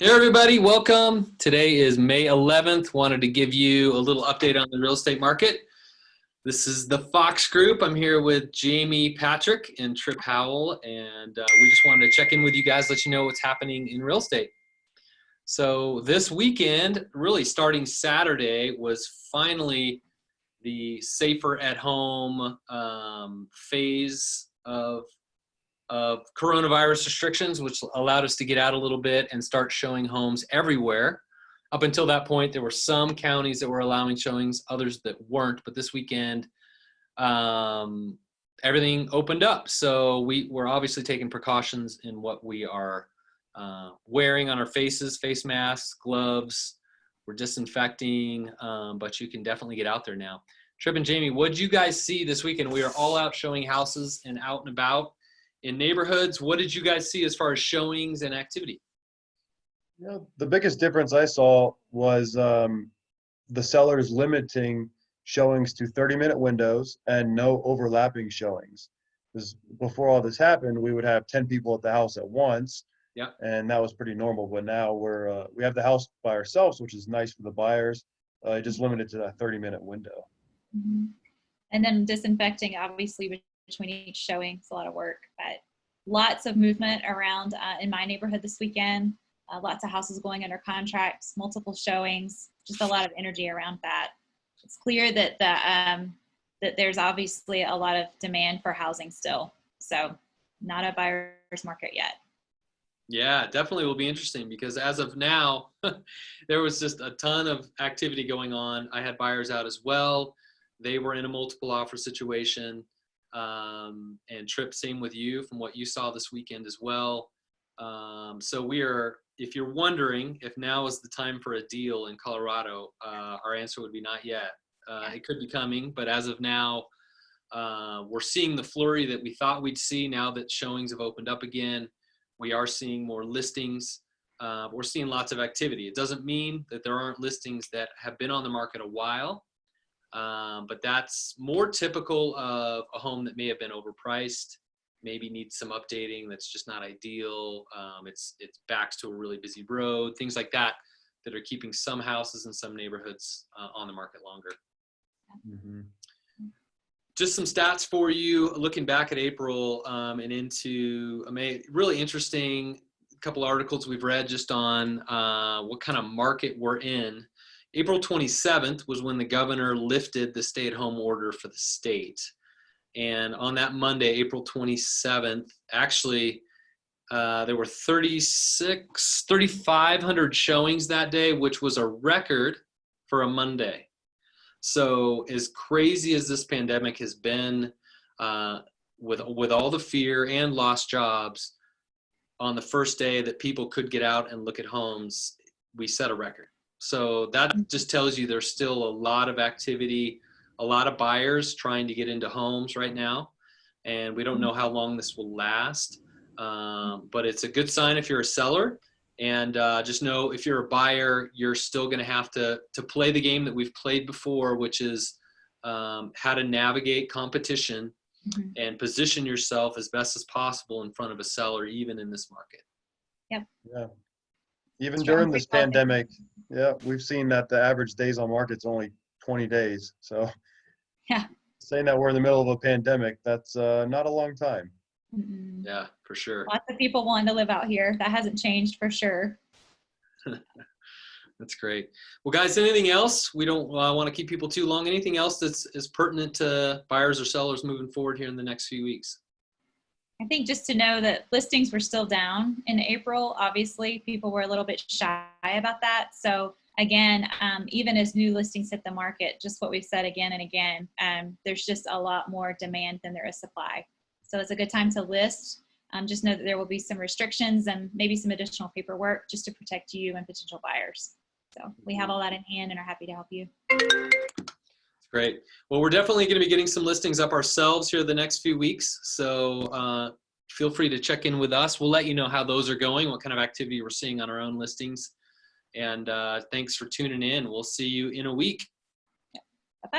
Hey everybody, welcome. Today is May 11th. Wanted to give you a little update on the real estate market. This is the Fox Group. I'm here with Jamie Patrick and Trip Howell, and we just wanted to check in with you guys, let you know what's happening in real estate. So this weekend, really starting Saturday, was finally the safer at home phase of coronavirus restrictions, which allowed us to get out a little bit and start showing homes everywhere. Up until that point, there were some counties that were allowing showings, others that weren't. But this weekend, everything opened up. So we're obviously taking precautions in what we are wearing on our faces, face masks, gloves. We're disinfecting, but you can definitely get out there now. Trip and Jamie, what did you guys see this weekend? We are all out showing houses and out and about in neighborhoods. What did you guys see as far as showings and activity? The biggest difference I saw was the sellers limiting showings to 30-minute windows and no overlapping showings. Because before all this happened, we would have 10 people at the house at once, Yeah. and that was pretty normal. But now we have the house by ourselves, which is nice for the buyers. Just limited to that 30-minute window. Mm-hmm. And then disinfecting, obviously, between each showing. It's a lot of work, but lots of movement around in my neighborhood this weekend. Lots of houses going under contracts, multiple showings, just a lot of energy around that. It's clear that that there's obviously a lot of demand for housing still. So not a buyer's market yet. Yeah, definitely will be interesting because as of now, there was just a ton of activity going on. I had buyers out as well. They were in a multiple offer situation. And Trip, same with you from what you saw this weekend as well. So if you're wondering if now is the time for a deal in Colorado, our answer would be not yet. It could be coming, but as of now, we're seeing the flurry that we thought we'd see now that showings have opened up again. We are seeing more listings. We're seeing lots of activity. It doesn't mean that there aren't listings that have been on the market a while. But that's more typical of a home that may have been overpriced, maybe needs some updating that's just not ideal. It's backs to a really busy road, things like that are keeping some houses in some neighborhoods on the market longer. Mm-hmm. Just some stats for you, looking back at April and into May. Really interesting couple articles we've read just on what kind of market we're in. April 27th was when the governor lifted the stay-at-home order for the state. And on that Monday, April 27th, actually, there were 3,500 showings that day, which was a record for a Monday. So as crazy as this pandemic has been, with all the fear and lost jobs, on the first day that people could get out and look at homes, we set a record. So that just tells you there's still a lot of activity, a lot of buyers trying to get into homes right now. And we don't know how long this will last, but it's a good sign if you're a seller. And just know if you're a buyer, you're still going to have to play the game that we've played before, which is how to navigate competition and position yourself as best as possible in front of a seller, even in this market. Yep. Yeah. Even during this pandemic, we've seen that the average days on market's only 20 days. So yeah, saying that we're in the middle of a pandemic, that's not a long time. Mm-mm. Yeah, for sure. Lots of people wanting to live out here. That hasn't changed for sure. That's great. Well, guys, anything else? We don't want to keep people too long. Anything else that's pertinent to buyers or sellers moving forward here in the next few weeks? I think just to know that listings were still down in April. Obviously, people were a little bit shy about that. So again, even as new listings hit the market, just what we've said again and again, there's just a lot more demand than there is supply. So it's a good time to list. Just know that there will be some restrictions and maybe some additional paperwork just to protect you and potential buyers. So we have all that in hand and are happy to help you. Great. Well, we're definitely going to be getting some listings up ourselves here the next few weeks. So feel free to check in with us. We'll let you know how those are going, what kind of activity we're seeing on our own listings. And thanks for tuning in. We'll see you in a week. Bye-bye.